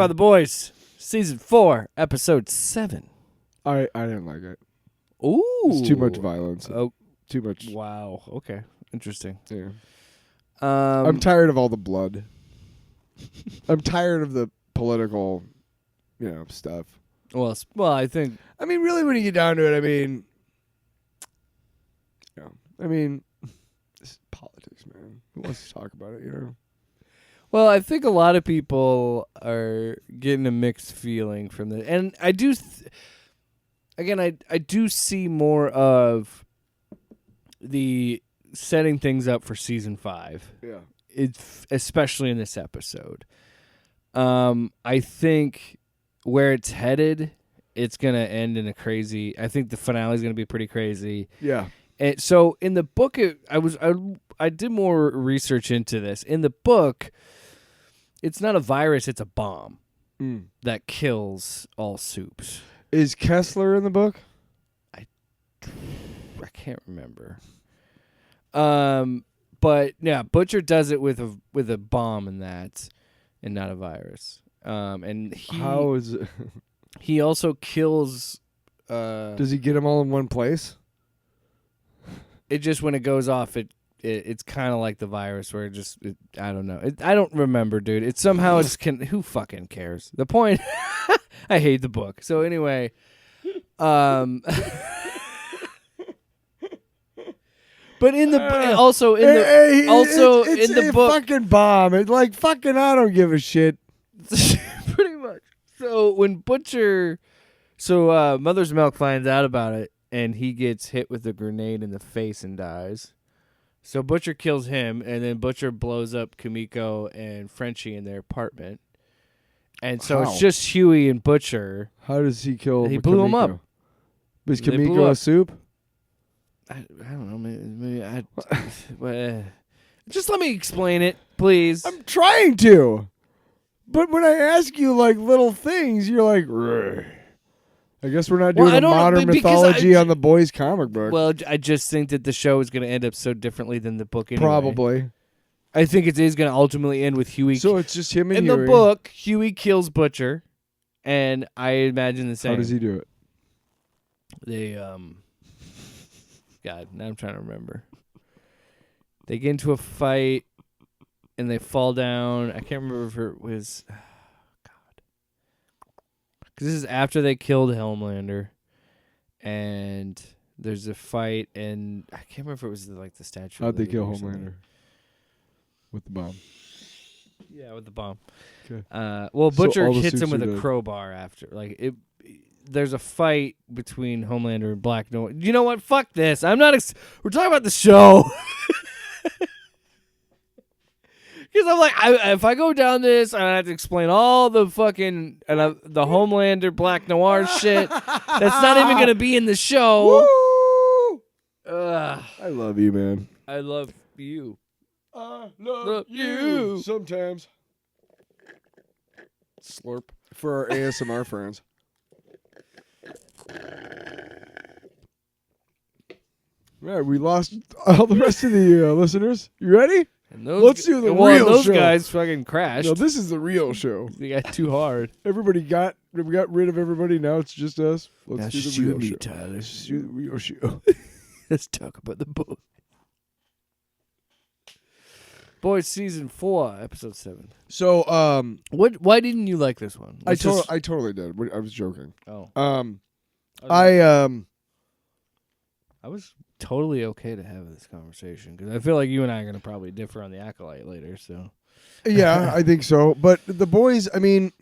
By the Boys, Season 4, Episode 7. I didn't like it. Ooh. It's too much violence. Oh, too much. wow. Okay. Interesting. Yeah. I'm tired of all the blood. I'm tired of the political, stuff. Well, I think... I mean, really, when you get down to it, this is politics, man. Who wants to talk about it, Well, I think a lot of people are getting a mixed feeling from this. And I do... I do see more of the setting things up for Season 5. Yeah. Especially in this episode. I think where it's headed, it's going to end in a crazy... I think the finale is going to be pretty crazy. Yeah. And so in the book, I did more research into this. In the book, it's not a virus, it's a bomb that kills all soups. Is Kessler in the book? I can't remember. But yeah, Butcher does it with a bomb and not a virus. And how is it? He also kills. Does he get them all in one place? It just when it goes off, it's kind of like the virus where I don't know. I don't remember, dude. It somehow just can. Who fucking cares? The point. I hate the book. So anyway, but in the in the book, fucking bomb. It's like fucking. I don't give a shit. Pretty much. So when Butcher, Mother's Milk finds out about it, and he gets hit with a grenade in the face and dies. So Butcher kills him, and then Butcher blows up Kimiko and Frenchie in their apartment. And so it's just Huey and Butcher. How does he kill? He blew him up. Was Kimiko a soup? I don't know. Maybe just let me explain it, please. I'm trying to. But when I ask you like little things, you're like, "Rrr." I guess we're not doing a modern mythology on the Boys comic book. Well, I just think that the show is going to end up so differently than the book anyway. Probably. I think it is going to ultimately end with Huey. So it's just him and in Huey. The book, Huey kills Butcher, and I imagine the same. How does he do it? They, God, now I'm trying to remember. They get into a fight, and they fall down. I can't remember if it was... This is after they killed Homelander, and there's a fight, and I can't remember if it was like the statue. How'd they kill Homelander? With the bomb. Yeah, with the bomb. Okay. Well, Butcher hits him with a crowbar after. There's a fight between Homelander and Black Noir. You know what? Fuck this. I'm not. We're talking about the show. Because I'm like, if I go down this, I have to explain all the fucking the Homelander Black Noir shit. That's not even gonna be in the show. Woo! I love you, man. I love you. I love you. Sometimes. Slurp for our ASMR friends. All right, we lost all the rest of the listeners. You ready? Let's do the real those show. Guys fucking crashed. No, this is the real show. They got too hard. We got rid of everybody. Now it's just us. Let's do the real show. Tyler. Let's do the real show. Let's talk about the book. Boys, Season 4, Episode 7. So, why didn't you like this one? I totally did. I was joking. Oh. I was totally okay to have this conversation because I feel like you and I are going to probably differ on the Acolyte later. So, yeah, I think so. But the Boys, I mean,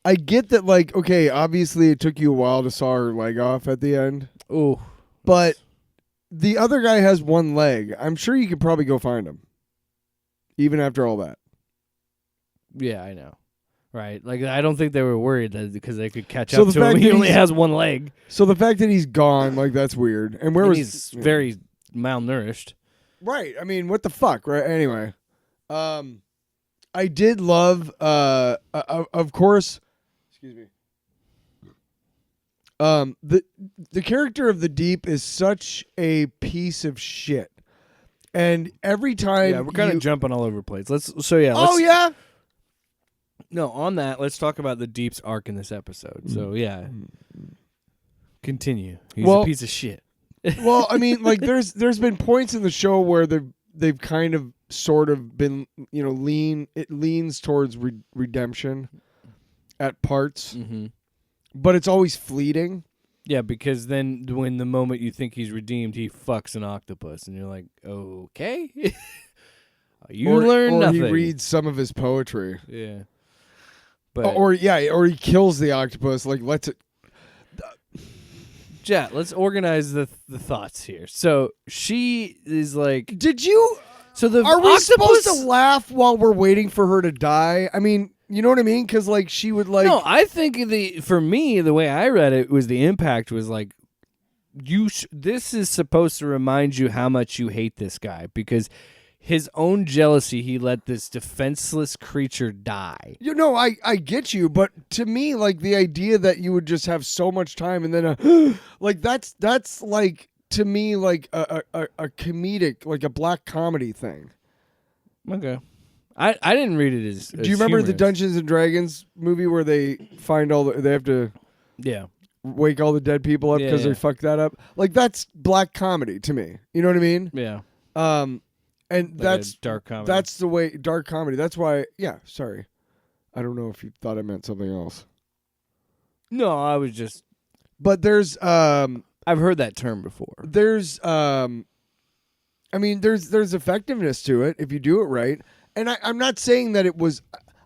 I get that. Like, okay, obviously it took you a while to saw her leg off at the end. Oh, but the other guy has one leg. I'm sure you could probably go find him, even after all that. Yeah, I know. Right, like I don't think they were worried that because they could catch up to him. He only has one leg. So the fact that he's gone, like that's weird. And he's very malnourished. Right. I mean, what the fuck, right? Anyway, I did love, of course. Excuse me. The character of the Deep is such a piece of shit, and every time we're kind of jumping all over the place. Let's. No, on that, let's talk about the Deep's arc in this episode. So, yeah. Continue. He's a piece of shit. Well, I mean, like, there's been points in the show where they've kind of sort of been, it leans towards redemption at parts, but it's always fleeting. Yeah, because then when the moment you think he's redeemed, he fucks an octopus, and you're like, okay, learn nothing. Or he reads some of his poetry. Yeah, but or he kills the octopus, like lets it. Yeah, let's organize the thoughts here. So she is like, did you? So the are we octopus supposed to laugh while we're waiting for her to die? I mean. You know what I mean? Because, like, she would, like... No, I think, for me, the way I read it was the impact was, like, this is supposed to remind you how much you hate this guy. Because his own jealousy, he let this defenseless creature die. I get you. But to me, like, the idea that you would just have so much time and then, like, that's, like, to me, like, a comedic, like, a black comedy thing. Okay. I didn't read it as Do you remember humorous. the Dungeons and Dragons movie where they find they have to wake all the dead people up because they fucked that up? Like, that's black comedy to me. You know what I mean? Yeah. And like that's dark comedy. That's the way dark comedy. That's why. Yeah. Sorry, I don't know if you thought I meant something else. No, I was just. But there's I've heard that term before. There's I mean there's effectiveness to it if you do it right. And I'm not saying that it was.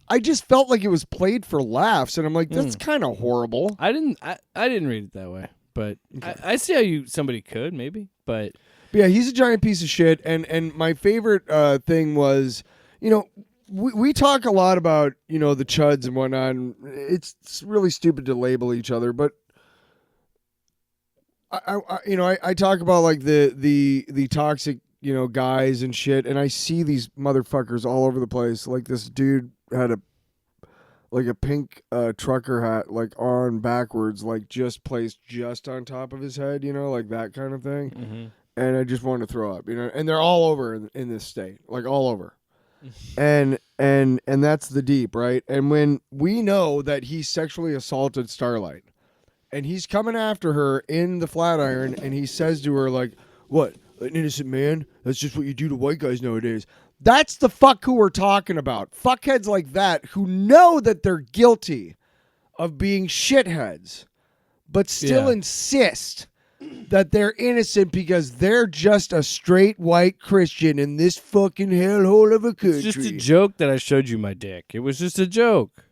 I just felt like it was played for laughs, and I'm like, that's kind of horrible. I didn't read it that way, but okay. I see how somebody could maybe, but yeah, he's a giant piece of shit. And my favorite thing was, we talk a lot about the chuds and whatnot. And it's really stupid to label each other, but I talk about like the toxic. Guys and shit, and I see these motherfuckers all over the place. Like this dude had a pink trucker hat, like on backwards, like just placed just on top of his head, like that kind of thing. Mm-hmm. And I just wanted to throw up, and they're all over in this state, like all over. and that's the Deep, right? And when we know that he sexually assaulted Starlight, and he's coming after her in the Flatiron, and he says to her like, "What? An innocent man? That's just what you do to white guys nowadays." That's the fuck who we're talking about. Fuckheads like that who know that they're guilty of being shitheads, but still insist that they're innocent because they're just a straight white Christian in this fucking hellhole of a country. It's just a joke that I showed you my dick. It was just a joke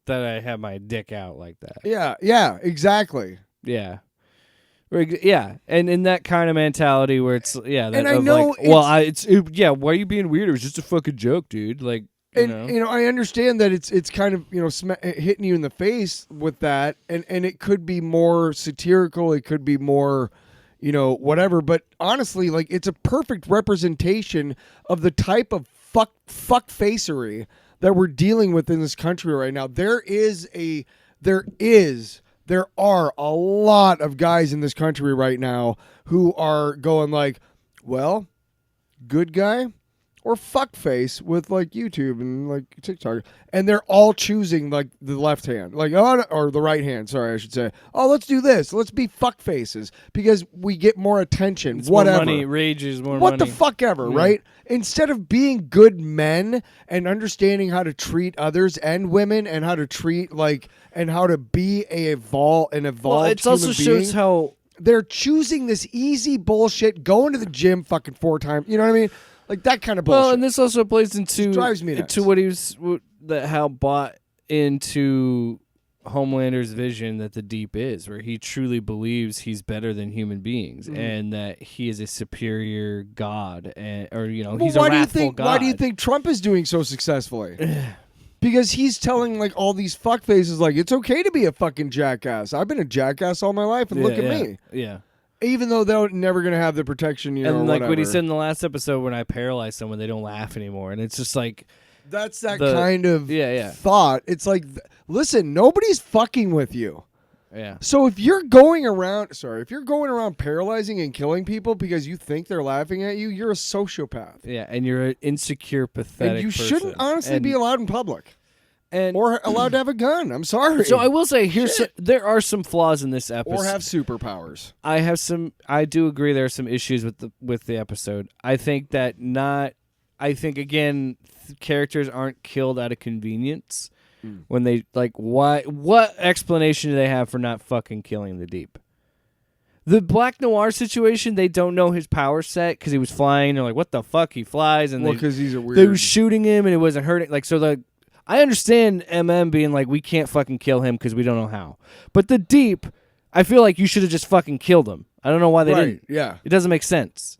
that I had my dick out like that. Yeah, exactly. Yeah. Yeah, and in that kind of mentality where it's and I know why are you being weird? It was just a fucking joke, dude. Like, I understand that it's kind of hitting you in the face with that, and it could be more satirical, it could be more, whatever. But honestly, like it's a perfect representation of the type of fuck facery that we're dealing with in this country right now. There are a lot of guys in this country right now who are going like, well, good guy or fuckface with like YouTube and like TikTok. And they're all choosing like the left hand, like, or the right hand. Sorry, I should say. Oh, let's do this. Let's be fuckfaces because we get more attention. It's whatever. More money, rages, more what money. The fuck ever, right? Instead of being good men and understanding how to treat others and women and how to treat and how to be an evolved well, it also shows how they're choosing this easy bullshit, going to the gym fucking 4 times. You know what I mean? Like that kind of bullshit. Well, and this also plays into drives me nuts. To what he was how bought into Homelander's vision that the Deep is, where he truly believes he's better than human beings and that he is a superior god, he's a wrathful god. Why do you think Trump is doing so successfully? Because he's telling like all these fuckfaces like it's okay to be a fucking jackass. I've been a jackass all my life, and look at me. Yeah. Even though they're never going to have the protection, and like whatever. what he said in the last episode, when I paralyze someone, they don't laugh anymore, and it's just like that's that kind of thought. It's like, listen, nobody's fucking with you. Yeah. So if you're going around paralyzing and killing people because you think they're laughing at you, you're a sociopath. Yeah, and you're an insecure, pathetic and you person. shouldn't honestly be allowed in public. And or allowed to have a gun. I'm sorry. so I will say there are some flaws in this episode. or have superpowers. I do agree there are some issues with the episode. I think again characters aren't killed out of convenience when they what explanation do they have for not fucking killing the Deep? The Black Noir situation, they don't know his power set because he was flying. They're like, what the fuck? He flies, and because he's a weird. they were shooting him, and it wasn't hurting. I understand being like, we can't fucking kill him because we don't know how. But the Deep, I feel like you should have just fucking killed him. I don't know why they didn't. Yeah, it doesn't make sense.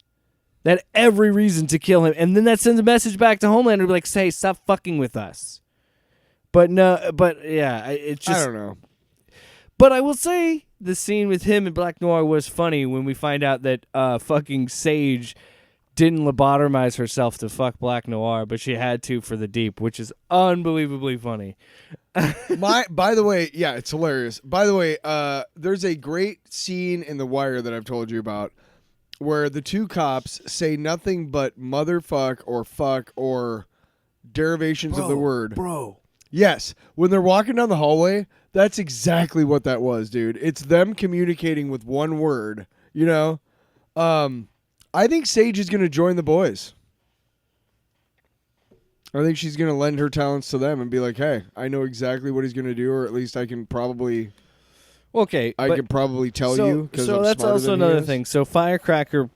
They had every reason to kill him, and then that sends a message back to Homelander to be like, "Say, stop fucking with us." But no, it's just I don't know. But I will say the scene with him and Black Noir was funny when we find out that fucking Sage didn't lobotomize herself to fuck Black Noir, but she had to for the Deep, which is unbelievably funny. By the way, yeah, it's hilarious. By the way, there's a great scene in The Wire that I've told you about where the two cops say nothing but motherfuck or fuck or derivations of the word. Bro. Yes, when they're walking down the hallway, that's exactly what that was, dude. It's them communicating with one word, you know? I think Sage is going to join the boys. I think she's going to lend her talents to them and be like, hey, I know exactly what he's going to do, or at least I can probably... Okay, I can probably tell you because so I'm that's smarter also than he another is. thing. So Firecracker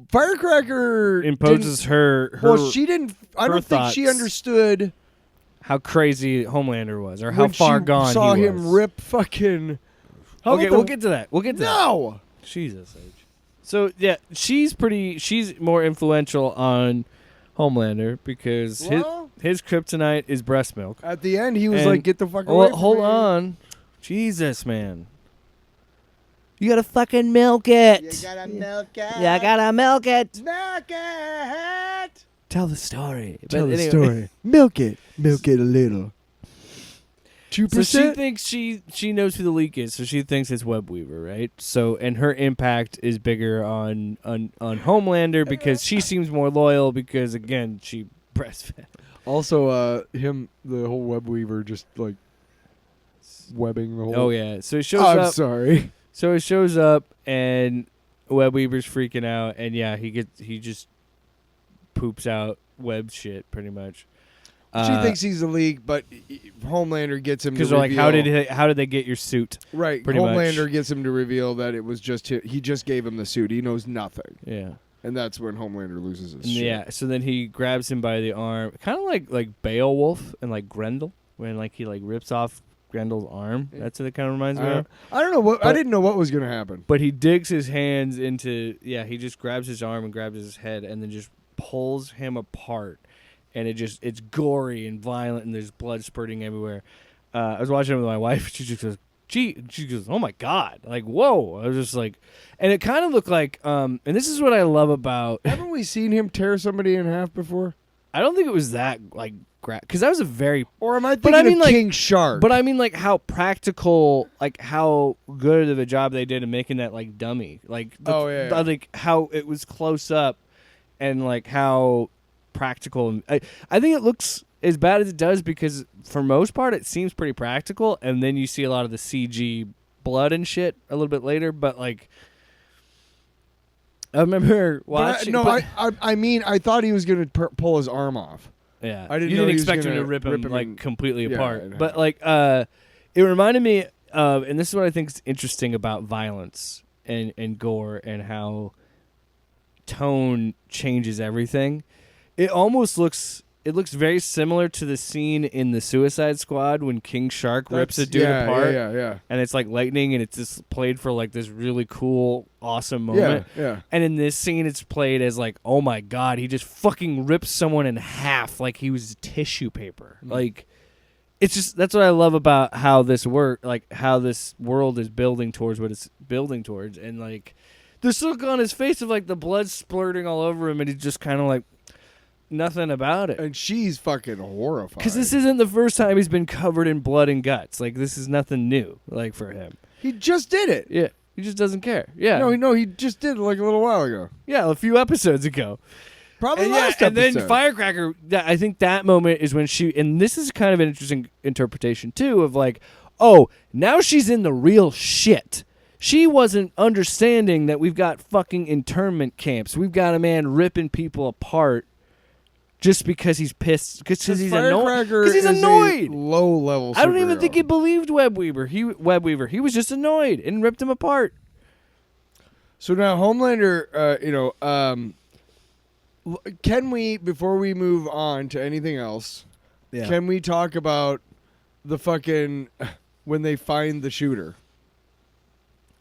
Firecracker imposes her well, she didn't. I her don't think she thoughts. understood how crazy Homelander was, or how when far she gone saw he him was. rip fucking. Okay, we'll get to that. No. Jesus, Sage. So yeah, she's more influential on Homelander because Well, his kryptonite is breast milk. at the end, he was And- like, "Get the fuck away!" Well, from hold me." on, Jesus, man, you gotta fucking milk it. You gotta milk it. You gotta milk it. Milk it. Tell the story. Tell But the anyway. story. Milk it a little. 2%. So she thinks she knows who the leak is, so she thinks it's Web Weaver, right? So and her impact is bigger on Homelander because she seems more loyal because again she breastfed. Also, the whole web weaver just like webbing the whole. Oh yeah, so it shows I'm up. sorry. So it shows up and Web Weaver's freaking out, and yeah, he just poops out web shit pretty much. She thinks he's a leak, but Homelander gets him to because reveal. like how did they get your suit? Right, pretty much. Homelander gets him to reveal that it was just he just gave him the suit. He knows nothing, Yeah. and that's when Homelander loses his shit. Yeah, so then he grabs him by the arm, kind of like Beowulf and like Grendel, when like he like rips off Grendel's arm. That's what it kind of reminds me of. I don't know what I But- didn't know what was gonna happen. But he digs his hands into he just grabs his arm and grabs his head and then just pulls him apart, and it's gory and violent and there's blood spurting everywhere. I was watching it with my wife. She just goes, she goes, oh my God, like whoa! I was just like, and it kind of looked like, and this is what I love about. Haven't we seen him tear somebody in half before? I don't think it was that like because that was a very. Or am I But thinking I mean, of like- King Shark? But I mean, like how practical, like how good of a job they did in making that like dummy, like like how it was close up, and like how practical. I think it looks as bad as it does because for most part it seems pretty practical, and then you see a lot of the CG blood and shit a little bit later. But like, I remember watching. I mean, I thought he was gonna pull his arm off. Yeah, I didn't you know didn't he was expect him gonna to rip him like in- completely yeah, apart. in But half. like, it reminded me of, and this is what I think is interesting about violence and gore and how tone changes everything. It almost looks. It looks very similar to the scene in the Suicide Squad when King Shark rips a dude apart, Yeah. and it's like lightning, and it's just played for like this really cool, awesome moment. Yeah. And in this scene, it's played as like, oh my God, he just fucking rips someone in half like he was tissue paper. Like, it's just, that's what I love about how this like how this world is building towards what it's building towards. And like, the look on his face of like the blood splurting all over him, and he's just kind of like, nothing about it. And she's fucking horrified. Because this isn't the first time he's been covered in blood and guts. Like, this is nothing new, like, for him. He just did it. Yeah. He just doesn't care. Yeah. No, he just did it like a little while ago. Yeah, a few episodes ago. Probably And last and then episode. Firecracker, I think that moment is when she, and this is kind of an interesting interpretation too, of like, oh, now she's in the real shit. She wasn't understanding that we've got fucking internment camps. We've got a man ripping people apart just because he's pissed, because he's annoyed. Because he's annoyed. Low level. I don't even think he believed Webweaver. He was just annoyed and ripped him apart. So now Homelander, can we, before we move on to anything else, can we talk about the fucking when they find the shooter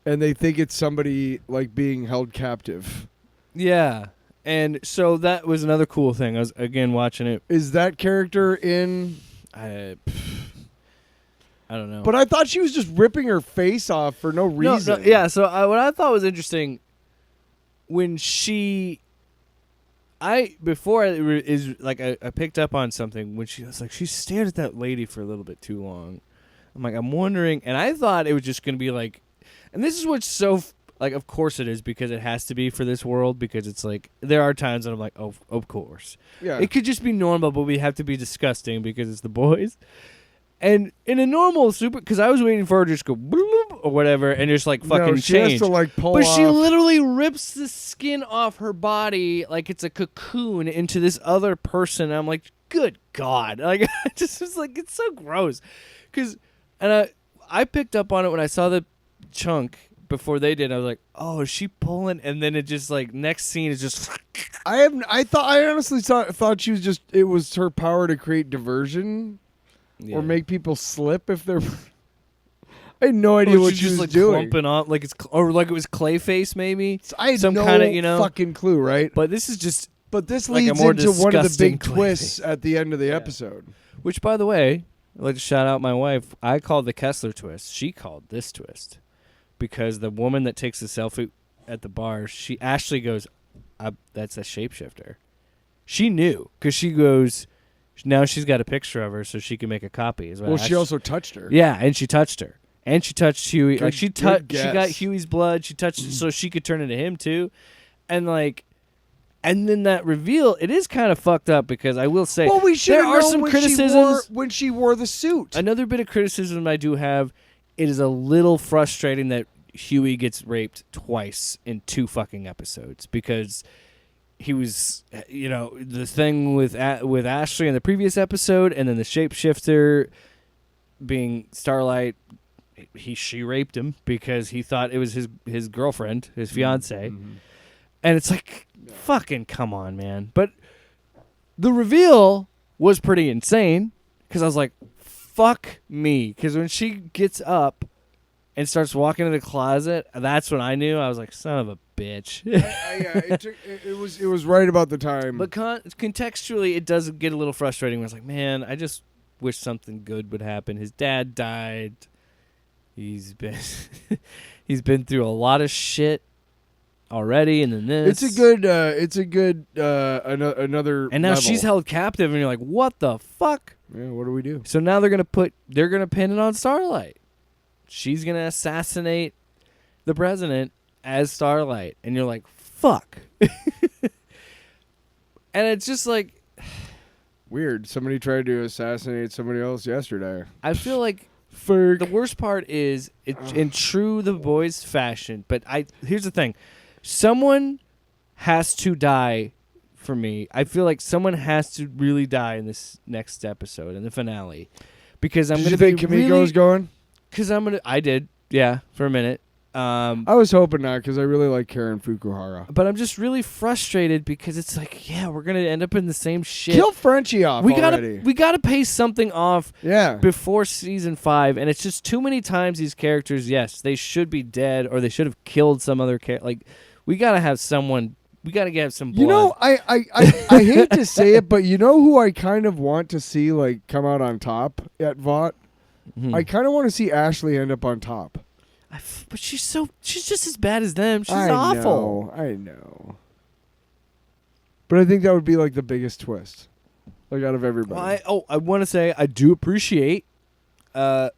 and they think it's somebody like being held captive? Yeah. And so that was another cool thing. I was again watching it. Is that character in? I don't know. But I thought she was just ripping her face off for no reason. No, yeah. So what I thought was interesting when I picked up on something when she was like, she stared at that lady for a little bit too long. I'm like, I'm wondering, and I thought it was just gonna be like, and this is what's so. Like, of course it is, because it has to be for this world, because it's like, there are times that I'm like, oh, of course. Yeah. It could just be normal, but we have to be disgusting because it's the boys. And in a normal super, because I was waiting for her to just go, bloop, or whatever, and just like fucking she change. has to like pull but off. she literally rips the skin off her body like it's a cocoon into this other person. And I'm like, good God. Like, I just was like, it's so gross. And I picked up on it when I saw the chunk. Before they did, I was like, "Oh, is she pulling?" And then it just like next scene is just. I honestly thought she was just. It was her power to create diversion, or make people slip if they're. I had no idea what she was like doing. Clumping on like or like it was Clayface maybe. I had some no kind of fucking clue, right? But this is just. But this like leads a more into one of the big disgusting twists at the end of the episode. Which, by the way, I'd like to shout out my wife. I called the Kessler twist. She called this twist. Because the woman that takes the selfie at the bar, Ashley goes, that's a shapeshifter. She knew, because she goes, now she's got a picture of her so she can make a copy. Well, she also touched her. Yeah, and she touched her. And she touched Huey. Good, she got Huey's blood. She touched so she could turn into him too. And and then that reveal, it is kind of fucked up, because I will say, well, we should there are some criticisms. When she wore the suit. Another bit of criticism I do have, it is a little frustrating that Huey gets raped twice in 2 fucking episodes, because he was, the thing with Ashley in the previous episode, and then the shapeshifter being Starlight, she raped him because he thought it was his girlfriend, his fiance, and it's like, fucking come on, man. But the reveal was pretty insane, because I was like, fuck me, because when she gets up and starts walking in the closet, that's when I knew. I was like, son of a bitch. It was right about the time. But contextually, it does get a little frustrating. Where it's like, man, I just wish something good would happen. His dad died. He's been through a lot of shit already, and then this. It's a good another. And now level. she's held captive, and you're like, what the fuck? Yeah, what do we do? So now they're gonna pin it on Starlight. She's going to assassinate the president as Starlight. And you're like, fuck. And it's just like... Weird. Somebody tried to assassinate somebody else yesterday. I feel like the worst part is, in true The Boys fashion, but here's the thing. Someone has to die for me. I feel like someone has to really die in this next episode, in the finale. Because I'm going to think Kamiko's going? Because I did, yeah, for a minute. I was hoping not, because I really like Karen Fukuhara. But I'm just really frustrated, because it's like, yeah, we're gonna end up in the same shit. Kill Frenchie off already. We gotta pay something off. Yeah. Before season 5, and it's just too many times these characters. Yes, they should be dead, or they should have killed some other character. Like, we gotta have someone. We gotta get some blood. You know, I hate to say it, but you know who I kind of want to see like come out on top at Vought? I kind of want to see Ashley end up on top. But she's just as bad as them. She's awful. I know. But I think that would be like the biggest twist, like out of everybody. I want to say I do appreciate, and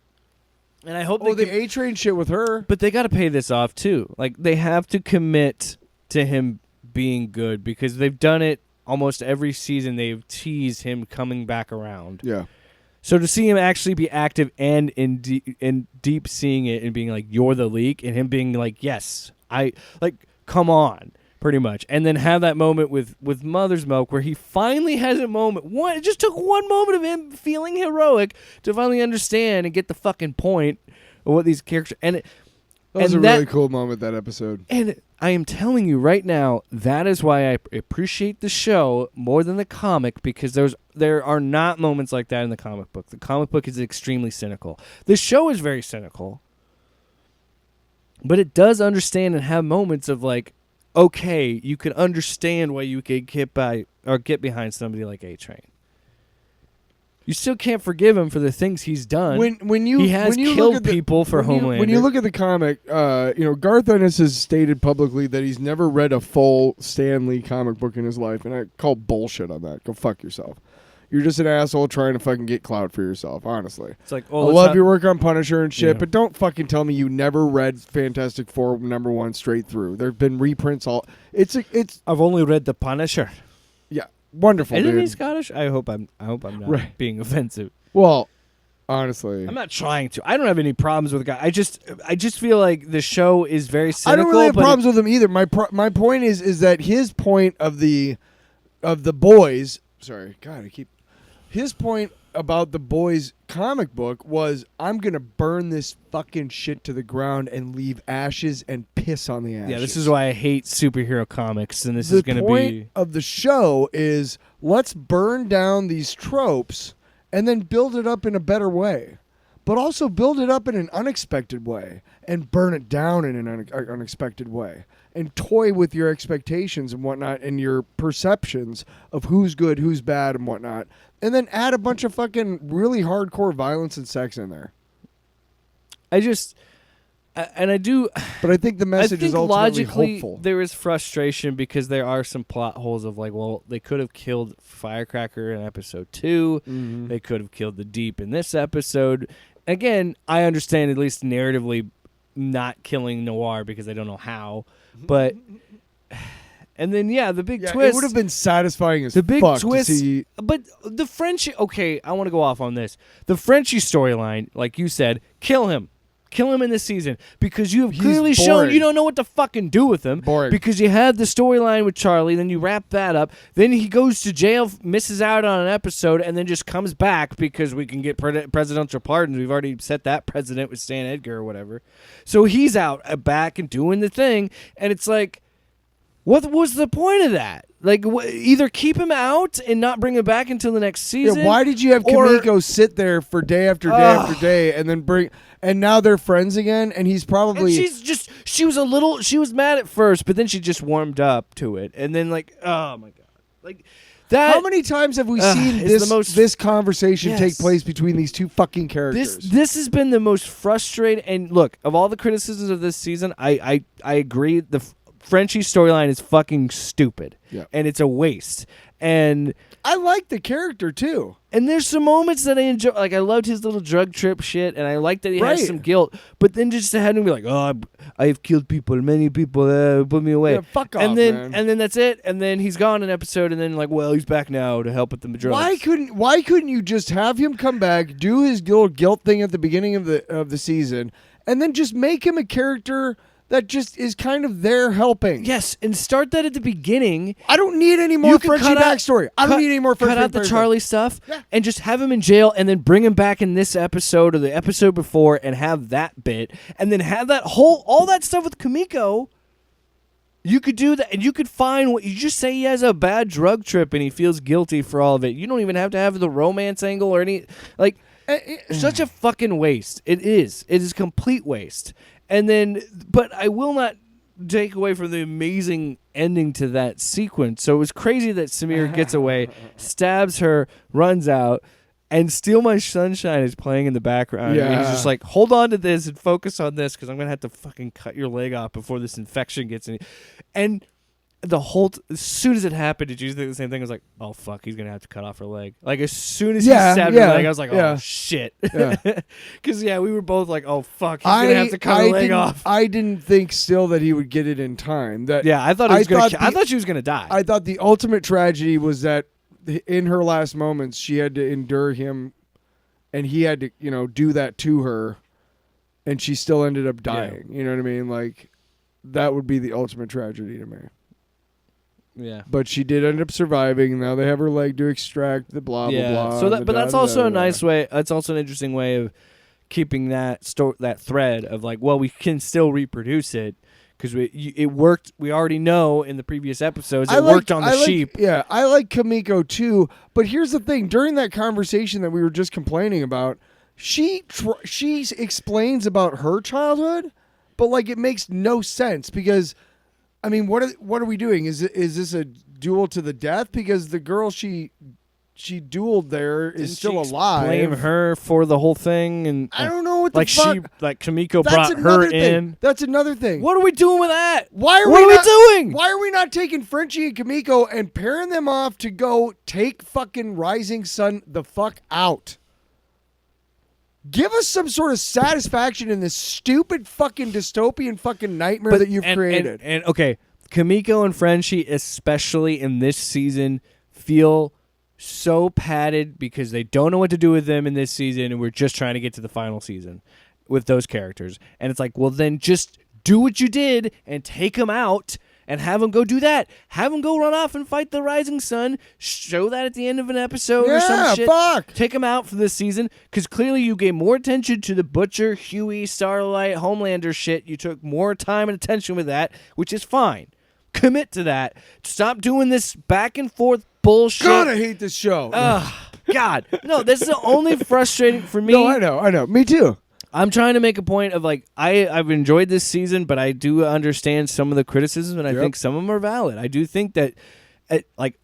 I hope. The A-Train shit with her. But they got to pay this off too. Like, they have to commit to him being good, because they've done it almost every season they've teased him coming back around. Yeah. So to see him actually be active and in deep seeing it and being like, you're the leak, and him being like, yes, come on, pretty much. And then have that moment with Mother's Milk where he finally has a moment. It just took one moment of him feeling heroic to finally understand and get the fucking point of what these characters... That was a really cool moment, that episode. And I am telling you right now, that is why I appreciate the show more than the comic, because there are not moments like that in the comic book. The comic book is extremely cynical. The show is very cynical, but it does understand and have moments of like, okay, you can understand why you could get behind somebody like A-Train. You still can't forgive him for the things he's done. He has killed people for Homelander. When you look at the comic, Garth Ennis has stated publicly that he's never read a full Stan Lee comic book in his life, and I call bullshit on that. Go fuck yourself. You're just an asshole trying to fucking get clout for yourself, honestly. It's like, I love your work on Punisher and shit, but don't fucking tell me you never read Fantastic Four #1 straight through. There have been reprints all. I've only read the Punisher. Yeah. Wonderful, Isn't dude. he Scottish? I hope I'm not being offensive. Well, honestly, I'm not trying to. I don't have any problems with the guy. I just feel like the show is very cynical. I don't really have problems with him either. My point is that his point of the boys. Sorry, God, his point about the boys comic book was, I'm gonna burn this fucking shit to the ground and leave ashes and piss on the ashes. Yeah, this is why I hate superhero comics, and this is gonna be... The point of the show is, let's burn down these tropes and then build it up in a better way. But also build it up in an unexpected way and burn it down in an unexpected way. And toy with your expectations and whatnot and your perceptions of who's good, who's bad, and whatnot. And then add a bunch of fucking really hardcore violence and sex in there. I do... But I think the message is ultimately logically, hopeful. There is frustration because there are some plot holes of like, well, they could have killed Firecracker in episode 2. Mm-hmm. They could have killed the Deep in this episode. Again, I understand at least narratively not killing Noir because I don't know how. But... And then, the big twist... It would have been satisfying as the big fuck twist, to see... But the Frenchie... Okay, I want to go off on this. The Frenchie storyline, like you said, kill him. Kill him in this season. Because you have clearly shown you don't know what to fucking do with him. Boring. Because you had the storyline with Charlie, then you wrap that up. Then he goes to jail, misses out on an episode, and then just comes back because we can get presidential pardons. We've already set that precedent with Stan Edgar or whatever. So he's out back and doing the thing, and it's like... What was the point of that? Like, either keep him out and not bring him back until the next season. Yeah, why did you have Kimiko sit there for day after day after day, and then and now they're friends again? And he's probably she was mad at first, but then she just warmed up to it, and then like, oh my god, like that. How many times have we seen this conversation take place between these two fucking characters? This has been the most frustrating. And look, of all the criticisms of this season, I agree. The Frenchie storyline is fucking stupid, and it's a waste. And I like the character too. And there's some moments that I enjoy. Like, I loved his little drug trip shit, and I like that he has some guilt. But then just to have him be like, "Oh, I've killed people, many people, put me away." Yeah, fuck off, and then, man. And then that's it. And then he's gone an episode, and then like, well, he's back now to help with the drugs. Why couldn't you just have him come back, do his little guilt thing at the beginning of the season, and then just make him a character that just is kind of there helping? Yes, and start that at the beginning. I don't need any more Frenchie backstory. I don't need any more Frenchie. Cut out the Charlie stuff and just have him in jail, and then bring him back in this episode or the episode before, and have that bit, and then have that all that stuff with Kimiko. You could do that, and you could find what you just say. He has a bad drug trip, and he feels guilty for all of it. You don't even have to have the romance angle or any such a fucking waste. It is complete waste. And then, but I will not take away from the amazing ending to that sequence. So it was crazy that Samir gets away, stabs her, runs out, and Steal My Sunshine is playing in the background. Yeah. And he's just like, hold on to this and focus on this because I'm going to have to fucking cut your leg off before this infection gets in. And as soon as it happened, did you think the same thing? I was like, oh fuck, he's gonna have to cut off her leg. Like as soon as he stabbed her leg, I was like, oh shit. Because we were both like, oh fuck, he's gonna have to cut her leg off. I didn't think still that he would get it in time. I thought I thought she was gonna die. I thought the ultimate tragedy was that in her last moments she had to endure him, and he had to do that to her, and she still ended up dying. You know what I mean? Like that would be the ultimate tragedy to me. Yeah, but she did end up surviving. Now they have her leg to extract the blah blah blah. So but that's also a nice way. That's also an interesting way of keeping that thread of like, well, we can still reproduce it because it worked. We already know in the previous episodes it worked on the sheep. Yeah, I like Kimiko too. But here's the thing: during that conversation that we were just complaining about, she explains about her childhood, but like it makes no sense because. I mean, what are we doing? Is this a duel to the death? Because the girl she dueled there is still alive. Blame her for the whole thing, and I don't know what the fuck. Kimiko brought her in. That's another thing. What are we doing with that? What are we doing? Why are we not taking Frenchie and Kimiko and pairing them off to go take fucking Rising Sun the fuck out? Give us some sort of satisfaction in this stupid fucking dystopian fucking nightmare that you've created. And okay, Kimiko and Frenchie, especially in this season, feel so padded because they don't know what to do with them in this season, and we're just trying to get to the final season with those characters. And it's like, well, then just do what you did and take them out and have them go do that. Have them go run off and fight the Rising Sun. Show that at the end of an episode or some shit. Fuck. Take them out for this season because clearly you gave more attention to the Butcher, Huey, Starlight, Homelander shit. You took more time and attention with that, which is fine. Commit to that. Stop doing this back and forth bullshit. God, I hate this show. God. No, this is the only frustrating for me. No, I know. Me too. I'm trying to make a point of like I've enjoyed this season, but I do understand some of the criticisms, and I think some of them are valid. I do think that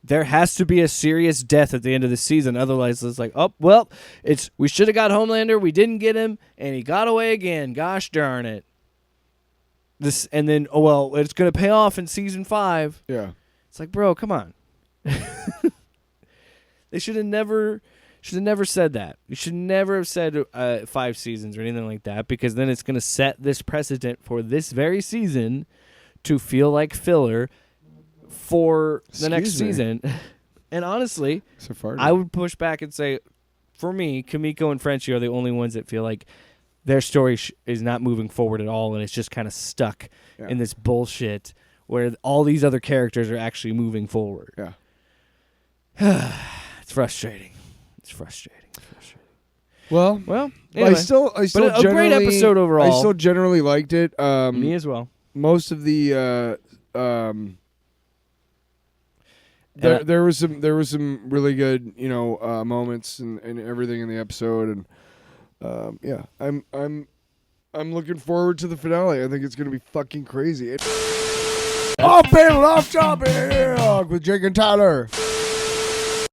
there has to be a serious death at the end of the season, otherwise it's like, oh well, we should have got Homelander, we didn't get him, and he got away again. Gosh darn it! This and then it's gonna pay off in season 5. Yeah, it's like, bro, come on. They should have never said that. You should never have said 5 seasons or anything like that, because then it's going to set this precedent for this very season to feel like filler for the next season. And honestly, I would push back and say, for me, Kimiko and Frenchie are the only ones that feel like their story is not moving forward at all, and it's just kind of stuck in this bullshit where all these other characters are actually moving forward. Yeah. It's frustrating. It's frustrating. Well, anyway, I still but a great episode overall. I still generally liked it. Me as well. Most of the there was some really good moments and everything in the episode, and I'm looking forward to the finale. I think it's gonna be fucking crazy. Off panel, off topic with Jake and Tyler.